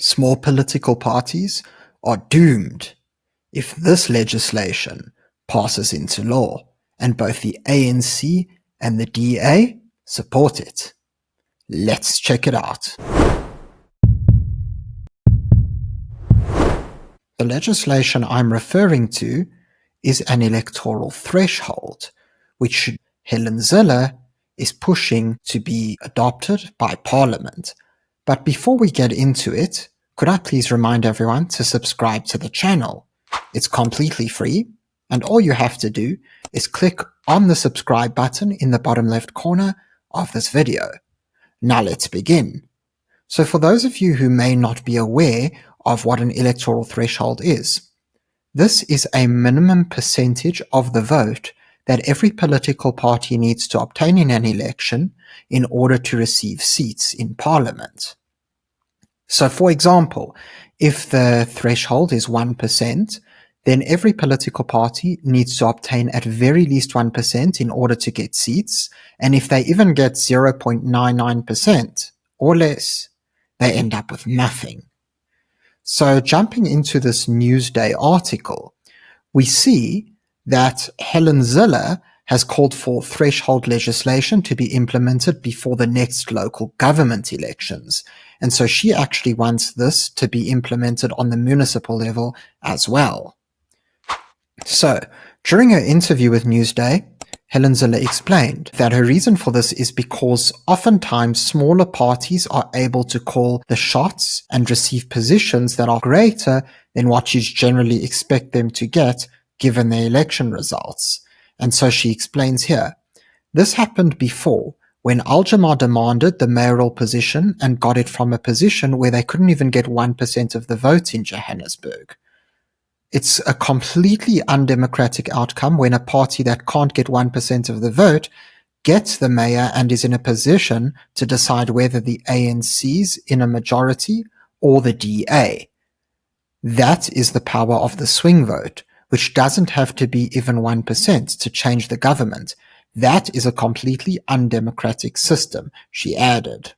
Small political parties are doomed if this legislation passes into law, and both the ANC and the DA support it. Let's check it out. The legislation I'm referring to is an electoral threshold, which Helen Zille is pushing to be adopted by Parliament. But before we get into it, could I please remind everyone to subscribe to the channel? It's completely free, and all you have to do is click on the subscribe button in the bottom left corner of this video. Now let's begin. So for those of you who may not be aware of what an electoral threshold is, this is a minimum percentage of the vote that every political party needs to obtain in an election in order to receive seats in Parliament. So for example, if the threshold is 1%, then every political party needs to obtain at very least 1% in order to get seats, and if they even get 0.99% or less, they end up with nothing. So jumping into this Newsday article, we see that Helen Zille has called for threshold legislation to be implemented before the next local government elections. And so she actually wants this to be implemented on the municipal level as well. So during her interview with Newsday, Helen Zille explained that her reason for this is because oftentimes smaller parties are able to call the shots and receive positions that are greater than what you generally expect them to get given their election results. And so she explains here, this happened before when Al-Jamar demanded the mayoral position and got it from a position where they couldn't even get 1% of the vote in Johannesburg. It's a completely undemocratic outcome when a party that can't get 1% of the vote gets the mayor and is in a position to decide whether the ANC's in a majority or the DA. That is the power of the swing vote, which doesn't have to be even 1% to change the government. That is a completely undemocratic system, she added.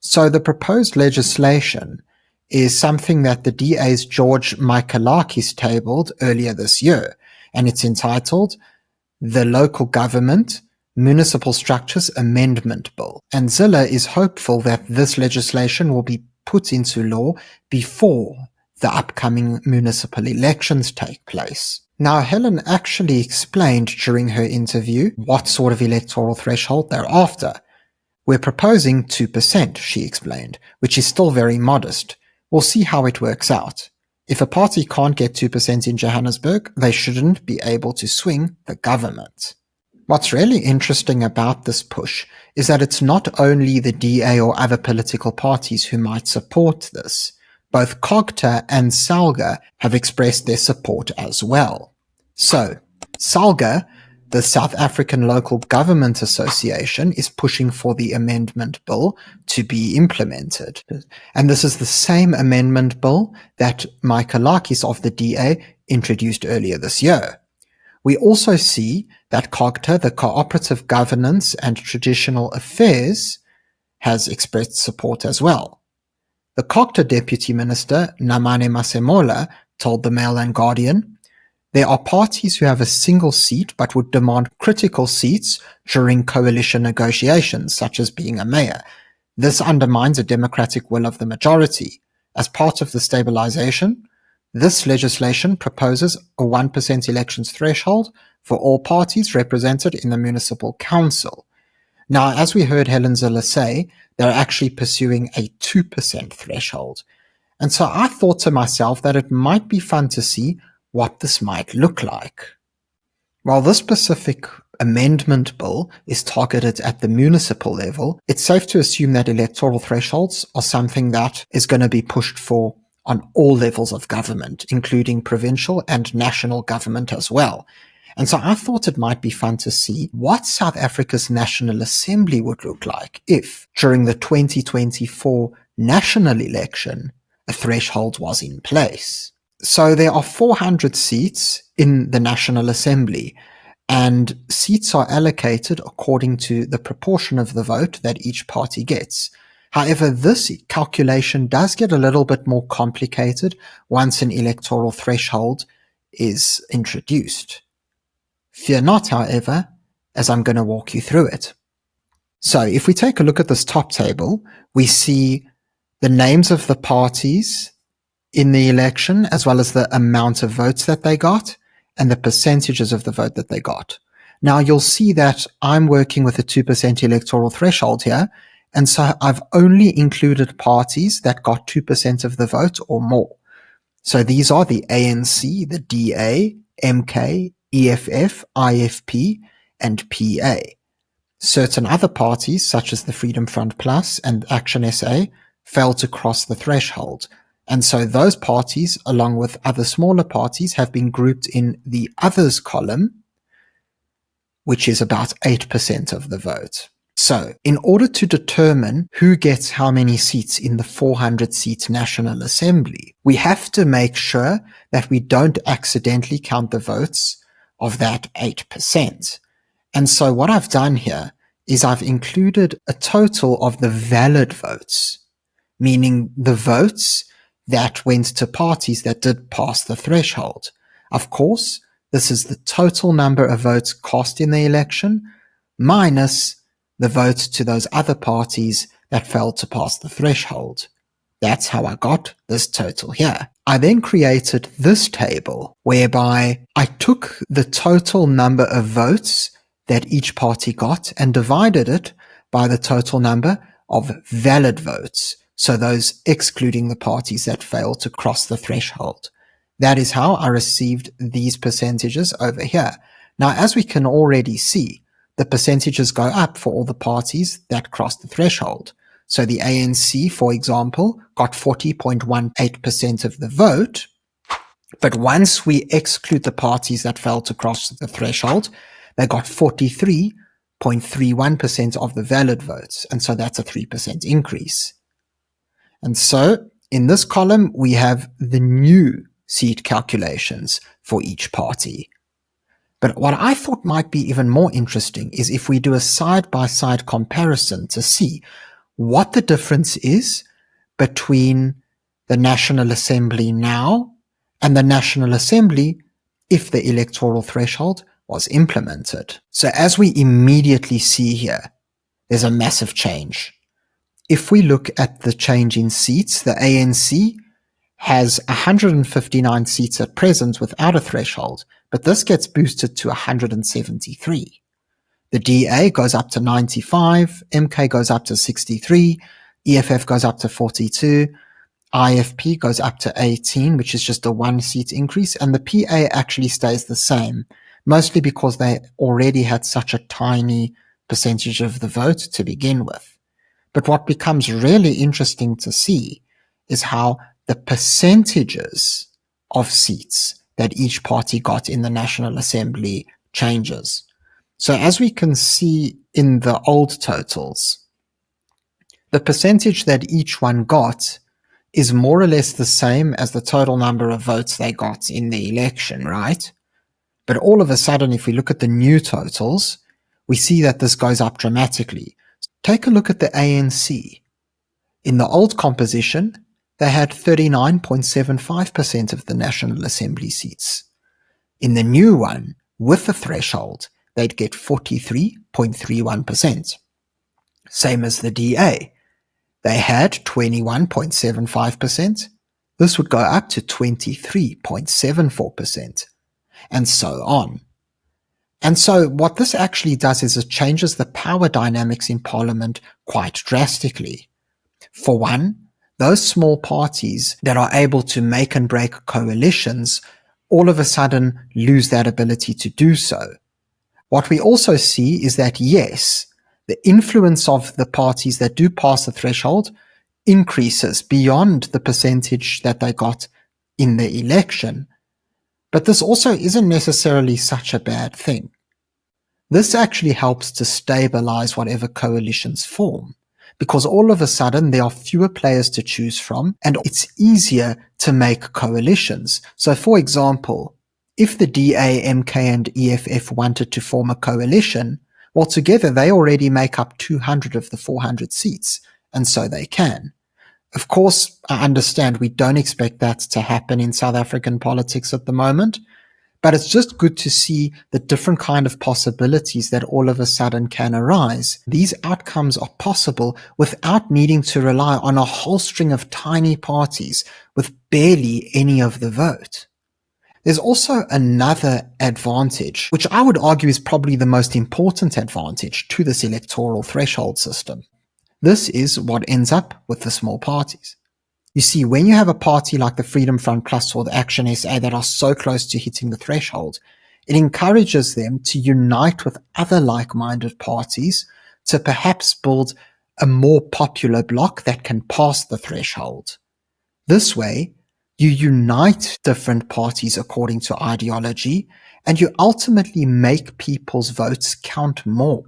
So the proposed legislation is something that the DA's George Michaelakis tabled earlier this year, and it's entitled The Local Government Municipal Structures Amendment Bill. And Zille is hopeful that this legislation will be put into law before the upcoming municipal elections take place. Now, Helen actually explained during her interview what sort of electoral threshold they're after. We're proposing 2%, she explained, which is still very modest. We'll see how it works out. If a party can't get 2% in Johannesburg, they shouldn't be able to swing the government. What's really interesting about this push is that it's not only the DA or other political parties who might support this. Both COGTA and SALGA have expressed their support as well. So, SALGA, the South African Local Government Association, is pushing for the amendment bill to be implemented. And this is the same amendment bill that Michaelakis of the DA introduced earlier this year. We also see that COGTA, the Cooperative Governance and Traditional Affairs, has expressed support as well. The COGTA Deputy Minister, Namane Masemola, told the Mail and Guardian, there are parties who have a single seat but would demand critical seats during coalition negotiations, such as being a mayor. This undermines a democratic will of the majority. As part of the stabilization, this legislation proposes a 1% elections threshold for all parties represented in the municipal council. Now, as we heard Helen Zille say, they're actually pursuing a 2% threshold. And so I thought to myself that it might be fun to see what this might look like. While this specific amendment bill is targeted at the municipal level, it's safe to assume that electoral thresholds are something that is going to be pushed for on all levels of government, including provincial and national government as well. And so I thought it might be fun to see what South Africa's National Assembly would look like if, during the 2024 national election, a threshold was in place. So there are 400 seats in the National Assembly, and seats are allocated according to the proportion of the vote that each party gets. However, this calculation does get a little bit more complicated once an electoral threshold is introduced. Fear not, however, as I'm going to walk you through it. So if we take a look at this top table, we see the names of the parties in the election, as well as the amount of votes that they got and the percentages of the vote that they got. Now you'll see that I'm working with a 2% electoral threshold here, and so I've only included parties that got 2% of the vote or more. So these are the ANC, the DA, MK, EFF, IFP, and PA. Certain other parties, such as the Freedom Front Plus and Action SA, failed to cross the threshold. And so those parties, along with other smaller parties, have been grouped in the others column, which is about 8% of the vote. So in order to determine who gets how many seats in the 400-seat National Assembly, we have to make sure that we don't accidentally count the votes of that 8%. And so what I've done here is I've included a total of the valid votes, meaning the votes that went to parties that did pass the threshold. Of course, this is the total number of votes cast in the election minus the votes to those other parties that failed to pass the threshold. That's how I got this total here. I then created this table whereby I took the total number of votes that each party got and divided it by the total number of valid votes, so those excluding the parties that failed to cross the threshold. That is how I received these percentages over here. Now, as we can already see, the percentages go up for all the parties that crossed the threshold. So the ANC, for example, got 40.18% of the vote, but once we exclude the parties that failed to cross the threshold, they got 43.31% of the valid votes, and so that's a 3% increase. And so in this column, we have the new seat calculations for each party. But what I thought might be even more interesting is if we do a side-by-side comparison to see what the difference is between the National Assembly now and the National Assembly if the electoral threshold was implemented. So as we immediately see here, there's a massive change. If we look at the change in seats, the ANC has 159 seats at present without a threshold, but this gets boosted to 173. The DA goes up to 95, MK goes up to 63, EFF goes up to 42, IFP goes up to 18, which is just a 1-seat increase, and the PA actually stays the same, mostly because they already had such a tiny percentage of the vote to begin with. But what becomes really interesting to see is how the percentages of seats that each party got in the National Assembly changes. So as we can see in the old totals, the percentage that each one got is more or less the same as the total number of votes they got in the election, right? But all of a sudden, if we look at the new totals, we see that this goes up dramatically. Take a look at the ANC. In the old composition, they had 39.75% of the National Assembly seats. In the new one, with the threshold, they'd get 43.31%. Same as the DA. They had 21.75%. This would go up to 23.74%, and so on. And so what this actually does is it changes the power dynamics in Parliament quite drastically. For one, those small parties that are able to make and break coalitions all of a sudden lose that ability to do so. What we also see is that, yes, the influence of the parties that do pass the threshold increases beyond the percentage that they got in the election. But this also isn't necessarily such a bad thing. This actually helps to stabilize whatever coalitions form, because all of a sudden there are fewer players to choose from and it's easier to make coalitions. So for example, if the DA, MK and EFF wanted to form a coalition, well, together they already make up 200 of the 400 seats. and so they can. Of course, I understand we don't expect that to happen in South African politics at the moment, but it's just good to see the different kind of possibilities that all of a sudden can arise. These outcomes are possible without needing to rely on a whole string of tiny parties with barely any of the vote. There's also another advantage, which I would argue is probably the most important advantage to this electoral threshold system. This is what ends up with the small parties. You see, when you have a party like the Freedom Front Plus or the Action SA that are so close to hitting the threshold, it encourages them to unite with other like-minded parties to perhaps build a more popular bloc that can pass the threshold. This way, you unite different parties according to ideology, and you ultimately make people's votes count more.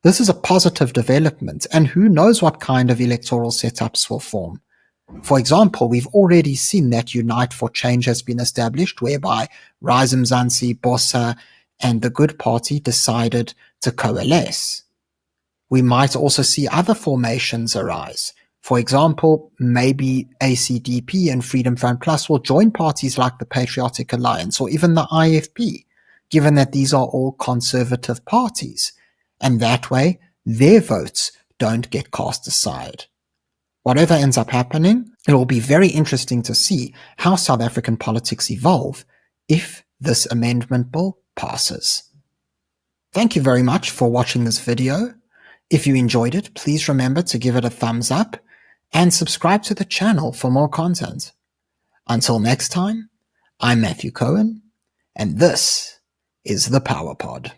This is a positive development, and who knows what kind of electoral setups will form. For example, we've already seen that Unite for Change has been established, whereby Rise Mzansi, Bossa, and the Good Party decided to coalesce. We might also see other formations arise. For example, maybe ACDP and Freedom Front Plus will join parties like the Patriotic Alliance or even the IFP, given that these are all conservative parties. And that way, their votes don't get cast aside. Whatever ends up happening, it will be very interesting to see how South African politics evolve if this amendment bill passes. Thank you very much for watching this video. If you enjoyed it, please remember to give it a thumbs up and subscribe to the channel for more content. Until next time, I'm Matthew Cohen, and this is the Power Pod.